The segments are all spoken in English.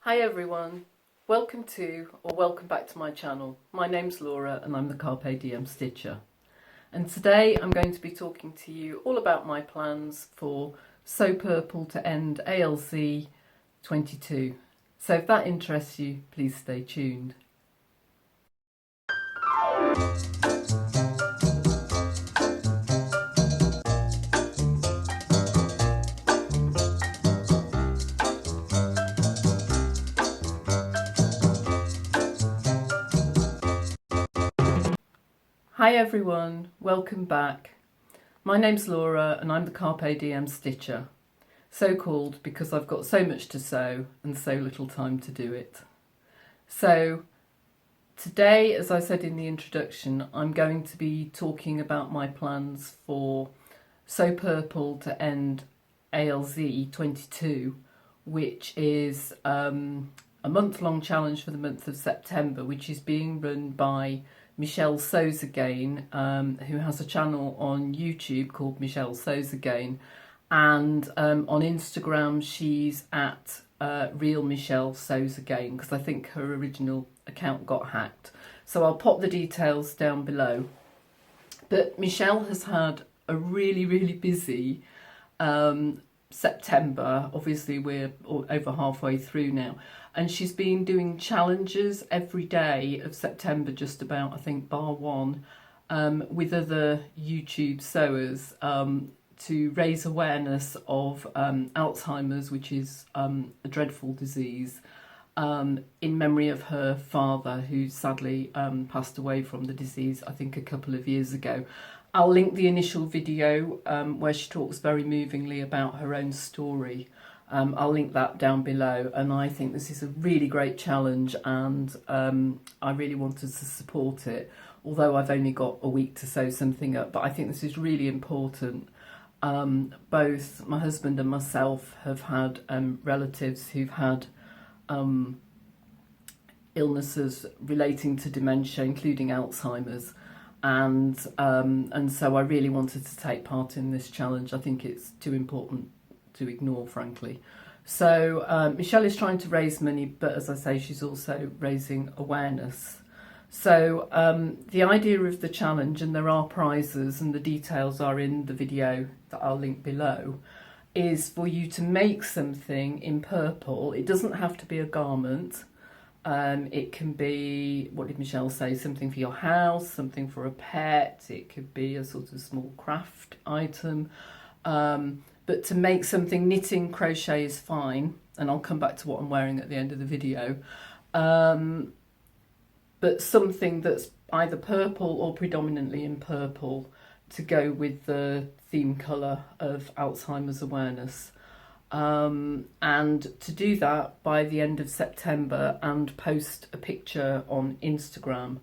Hi everyone, welcome back to my channel. My name's Laura and I'm the Carpe Diem Stitcher. And today I'm going to be talking to you all about my plans for Sew Purple to End ALZ 22. So if that interests you, please stay tuned. Hi everyone, welcome back. My name's Laura and I'm the Carpe Diem Stitcher. So called because I've got so much to sew and so little time to do it. So today, as I said in the introduction, I'm going to be talking about my plans for Sew Purple to End ALZ 22, which is a month-long challenge for the month of September, which is being run by Michelle Sews Again, who has a channel on YouTube called Michelle Sews Again, and on Instagram she's at Real Michelle Sews Again, because I think her original account got hacked. So I'll pop the details down below. But Michelle has had a really busy September. Obviously we're over halfway through now, and she's been doing challenges every day of September, just about, I think bar one, with other YouTube sewers to raise awareness of Alzheimer's, which is a dreadful disease, in memory of her father, who sadly passed away from the disease, I think a couple of years ago. I'll link the initial video where she talks very movingly about her own story. I'll link that down below, and I think this is a really great challenge, and I really wanted to support it, although I've only got a week to sew something up. But I think this is really important. Both my husband and myself have had relatives who've had illnesses relating to dementia, including Alzheimer's, and so I really wanted to take part in this challenge. I think it's too important to ignore, frankly. So Michelle is trying to raise money, but as I say, she's also raising awareness. So the idea of the challenge, and there are prizes and the details are in the video that I'll link below, is for you to make something in purple. It doesn't have to be a garment. It can be, what did Michelle say, something for your house, something for a pet, it could be a sort of small craft item. But to make something, knitting, crochet is fine, and I'll come back to what I'm wearing at the end of the video. But something that's either purple or predominantly in purple to go with the theme colour of Alzheimer's awareness. And to do that by the end of September, and post a picture on Instagram.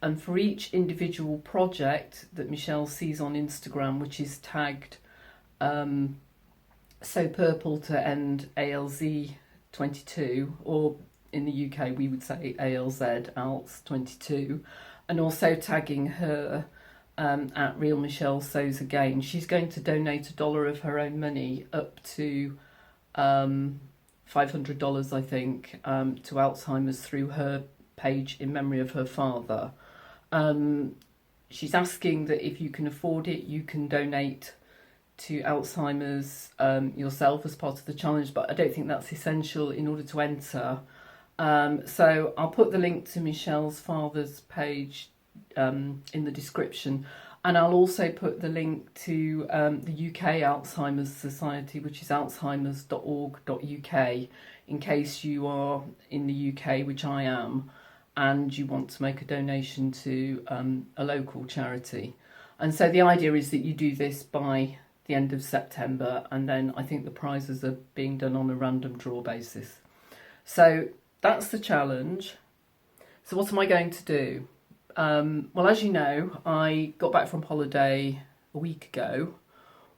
And for each individual project that Michelle sees on Instagram, which is tagged Sew Purple to End ALZ 22, or in the UK we would say ALZ 22, and also tagging her at Real Michelle Sews Again, she's going to donate $1 of her own money up to $500, I think, to Alzheimer's through her page in memory of her father. She's asking that if you can afford it, you can donate to Alzheimer's yourself as part of the challenge, but I don't think that's essential in order to enter. So I'll put the link to Michelle's father's page in the description, and I'll also put the link to the UK Alzheimer's Society, which is alzheimers.org.uk, in case you are in the UK, which I am, and you want to make a donation to a local charity. And so the idea is that you do this by the end of September, and then I think the prizes are being done on a random draw basis. So that's the challenge. So what am I going to do? Well, as you know, I got back from holiday a week ago.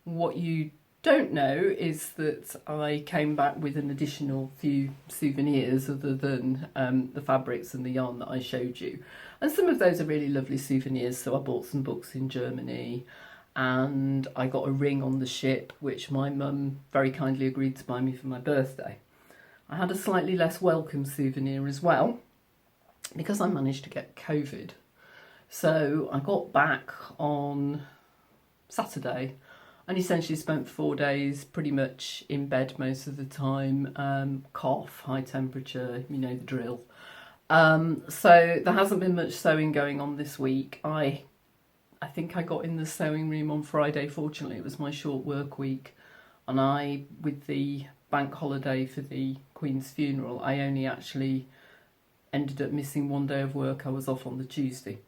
What you don't know is that I came back with an additional few souvenirs other than the fabrics and the yarn that I showed you. And some of those are really lovely souvenirs. So I bought some books in Germany, and I got a ring on the ship, which my mum very kindly agreed to buy me for my birthday. I had a slightly less welcome souvenir as well, because I managed to get COVID. So I got back on Saturday and essentially spent 4 days pretty much in bed most of the time, cough, high temperature, you know the drill. So there hasn't been much sewing going on this week. I think I got in the sewing room on Friday. Fortunately, it was my short work week, and with the bank holiday for the Queen's funeral, I only actually ended up missing 1 day of work. I was off on the Tuesday.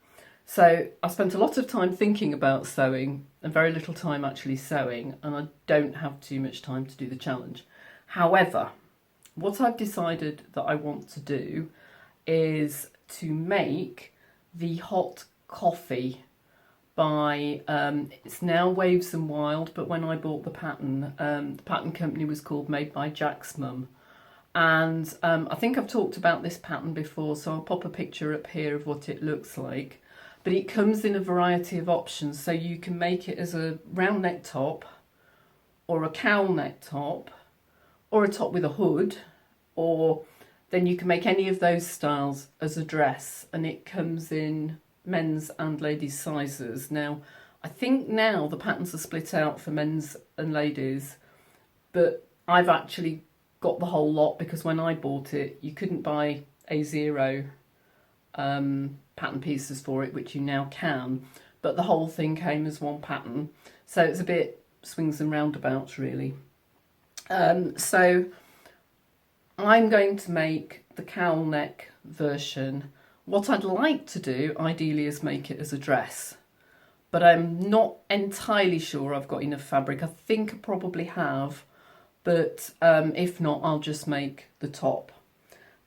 So I spent a lot of time thinking about sewing and very little time actually sewing, and I don't have too much time to do the challenge. However, what I've decided that I want to do is to make the hot coffee by, it's now Waves and Wild, but when I bought the pattern company was called Made by Jack's Mum. And I think I've talked about this pattern before, so I'll pop a picture up here of what it looks like. But it comes in a variety of options, so you can make it as a round neck top, or a cowl neck top, or a top with a hood, or then you can make any of those styles as a dress, and it comes in men's and ladies' sizes. Now, I think now the patterns are split out for men's and ladies, but I've actually got the whole lot, because when I bought it, you couldn't buy A0 pattern pieces for it, which you now can, but the whole thing came as one pattern, so it's a bit swings and roundabouts really. So I'm going to make the cowl neck version. What I'd like to do ideally is make it as a dress, but I'm not entirely sure I've got enough fabric. I think I probably have, but if not, I'll just make the top.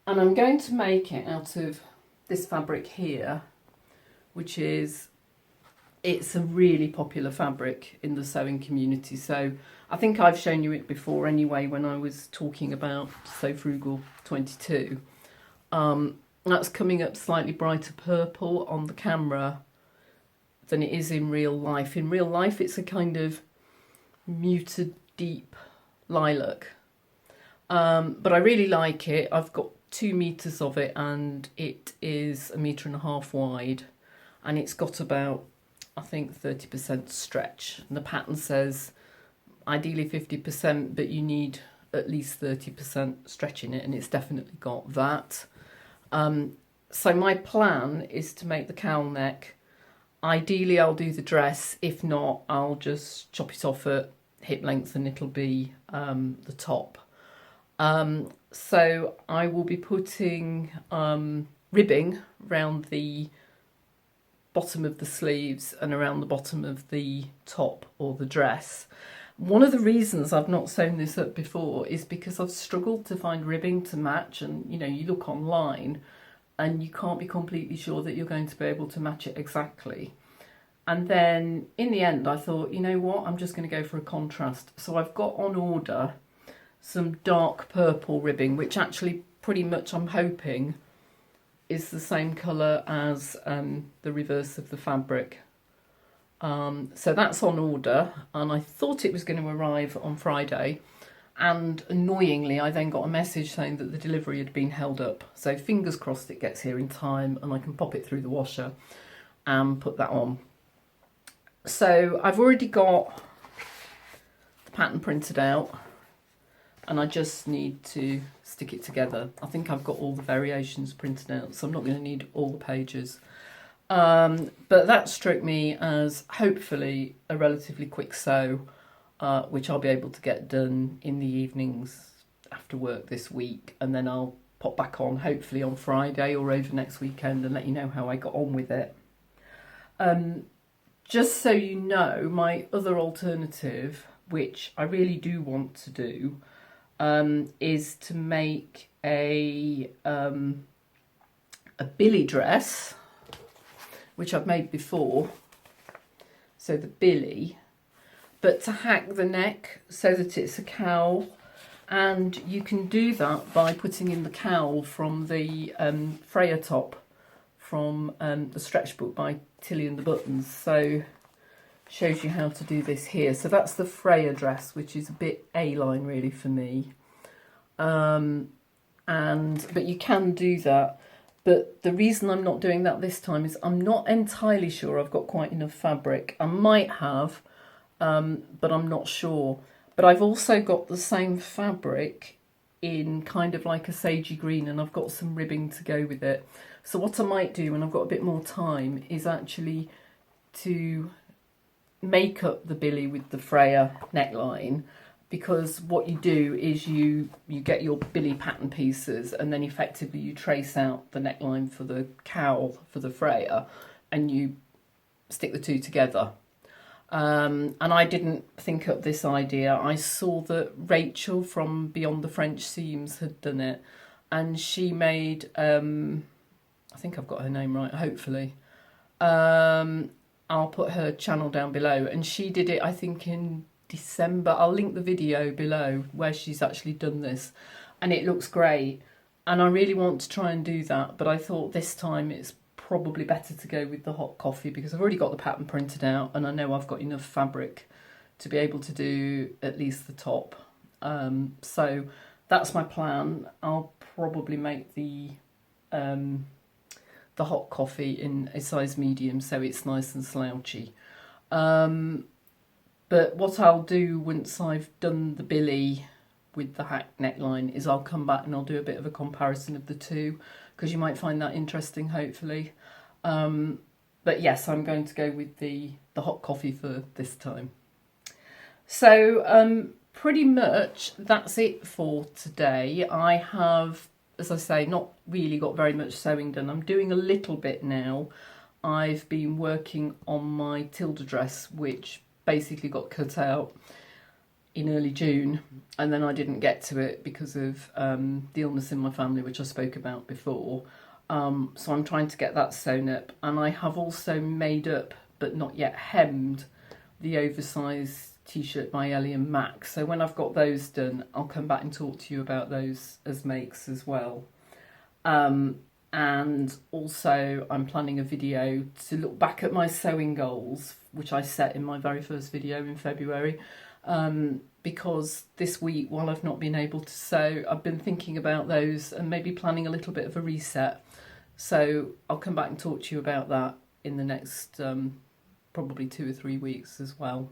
And I'm going to make it out of this fabric here, which is, it's a really popular fabric in the sewing community. So I think I've shown you it before anyway when I was talking about Sew Frugal 22. That's coming up slightly brighter purple on the camera than it is in real life. In real life, it's a kind of muted, deep lilac. But I really like it. I've got 2 meters of it, and it is 1.5 meters wide, and it's got about, I think, 30% stretch. And the pattern says ideally 50%, but you need at least 30% stretch in it, and it's definitely got that. So my plan is to make the cowl neck. Ideally I'll do the dress, if not I'll just chop it off at hip length and it'll be the top. So I will be putting ribbing around the bottom of the sleeves and around the bottom of the top or the dress. One of the reasons I've not sewn this up before is because I've struggled to find ribbing to match, and you know, you look online and you can't be completely sure that you're going to be able to match it exactly. And then in the end I thought, you know what, I'm just going to go for a contrast. So I've got on order some dark purple ribbing, which actually pretty much I'm hoping is the same colour as the reverse of the fabric. So that's on order, and I thought it was going to arrive on Friday, and annoyingly I then got a message saying that the delivery had been held up. So fingers crossed it gets here in time and I can pop it through the washer and put that on. So I've already got the pattern printed out, and I just need to stick it together. I think I've got all the variations printed out, so I'm not going to need all the pages. But that struck me as hopefully a relatively quick sew, which I'll be able to get done in the evenings after work this week, and then I'll pop back on hopefully on Friday or over next weekend and let you know how I got on with it. Just so you know, my other alternative, which I really do want to do, is to make a billy dress, which I've made before, so the billy, but to hack the neck so that it's a cowl, and you can do that by putting in the cowl from the Freya top from the stretch book by Tilly and the Buttons. So shows you how to do this here. So that's the Freya dress, which is a bit A-line really for me. but you can do that. But the reason I'm not doing that this time is I'm not entirely sure I've got quite enough fabric. I might have, but I'm not sure. But I've also got the same fabric in kind of like a sagey green, and I've got some ribbing to go with it. So what I might do when I've got a bit more time is actually to make up the billy with the Freya neckline, because what you do is you get your billy pattern pieces, and then effectively you trace out the neckline for the cowl for the Freya, and you stick the two together. And I didn't think up this idea. I saw that Rachel from Beyond the French Seams had done it, and she made, I think I've got her name right, hopefully. I'll put her channel down below, and she did it, I think, in December. I'll link the video below where she's actually done this, and it looks great. And I really want to try and do that, but I thought this time it's probably better to go with the hot coffee, because I've already got the pattern printed out and I know I've got enough fabric to be able to do at least the top. So that's my plan. I'll probably make the hot coffee in a size medium, so it's nice and slouchy. But what I'll do once I've done the billy with the hack neckline is I'll come back and I'll do a bit of a comparison of the two, because you might find that interesting, hopefully. But yes, I'm going to go with the hot coffee for this time. So pretty much that's it for today. I have, as I say, not really got very much sewing done. I'm doing a little bit now. I've been working on my Tilda dress, which basically got cut out in early June, and then I didn't get to it because of the illness in my family, which I spoke about before. So I'm trying to get that sewn up, and I have also made up but not yet hemmed the oversized t-shirt by Ellie and Max. So when I've got those done, I'll come back and talk to you about those as makes as well. And also I'm planning a video to look back at my sewing goals, which I set in my very first video in February. Because this week, while I've not been able to sew, I've been thinking about those and maybe planning a little bit of a reset. So I'll come back and talk to you about that in the next probably 2 or 3 weeks as well.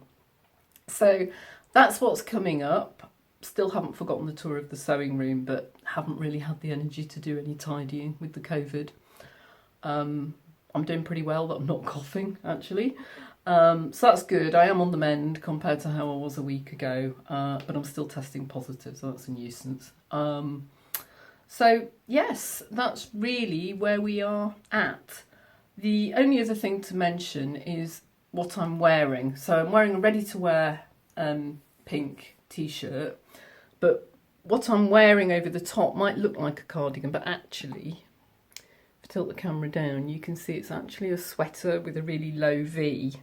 So that's what's coming up. Still haven't forgotten the tour of the sewing room, but haven't really had the energy to do any tidying with the COVID. I'm doing pretty well that I'm not coughing, actually. So that's good. I am on the mend compared to how I was a week ago, but I'm still testing positive, so that's a nuisance. So yes, that's really where we are at. The only other thing to mention is what I'm wearing. So I'm wearing a ready-to-wear pink t-shirt, but what I'm wearing over the top might look like a cardigan, but actually, if I tilt the camera down, you can see it's actually a sweater with a really low V.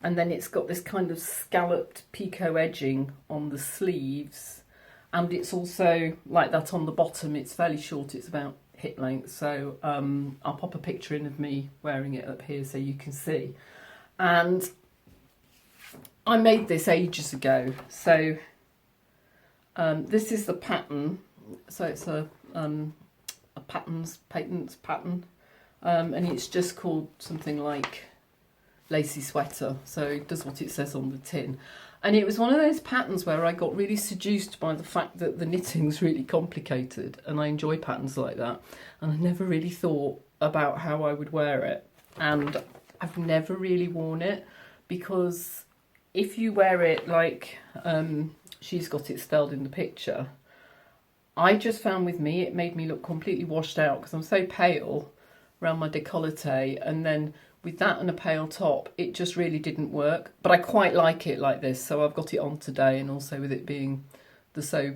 And then it's got this kind of scalloped picot edging on the sleeves. And it's also like that on the bottom. It's fairly short, it's about hip length. So I'll pop a picture in of me wearing it up here so you can see. And I made this ages ago. So this is the pattern. So it's a Patons pattern. And it's just called something like lacy sweater, so it does what it says on the tin. And it was one of those patterns where I got really seduced by the fact that the knitting's really complicated, and I enjoy patterns like that, and I never really thought about how I would wear it, and I've never really worn it, because if you wear it like she's got it styled in the picture, I just found with me it made me look completely washed out because I'm so pale around my décolleté, and then with that and a pale top, it just really didn't work. But I quite like it like this, so I've got it on today, and also with it being the So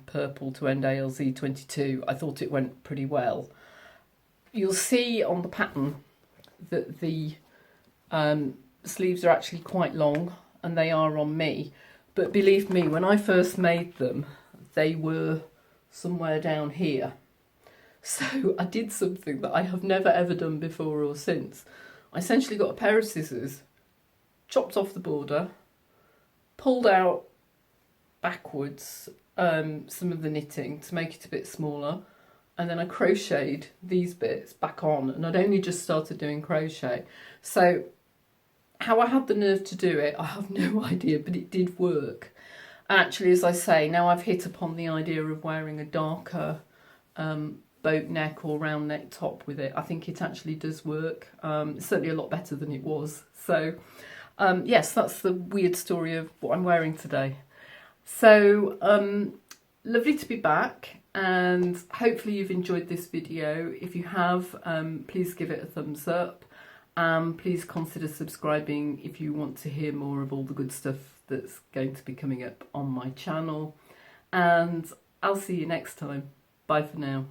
Purple to End ALZ 22, I thought it went pretty well. You'll see on the pattern that the sleeves are actually quite long, and they are on me. But believe me, when I first made them, they were somewhere down here. So I did something that I have never ever done before or since. I essentially got a pair of scissors, chopped off the border, pulled out backwards some of the knitting to make it a bit smaller, and then I crocheted these bits back on, and I'd only just started doing crochet. So how I had the nerve to do it, I have no idea, but it did work. And actually, as I say, now I've hit upon the idea of wearing a darker boat neck or round neck top with it. I think it actually does work. It's certainly a lot better than it was. So yes, that's the weird story of what I'm wearing today. So lovely to be back, and hopefully you've enjoyed this video. If you have, please give it a thumbs up, and please consider subscribing if you want to hear more of all the good stuff that's going to be coming up on my channel. And I'll see you next time. Bye for now.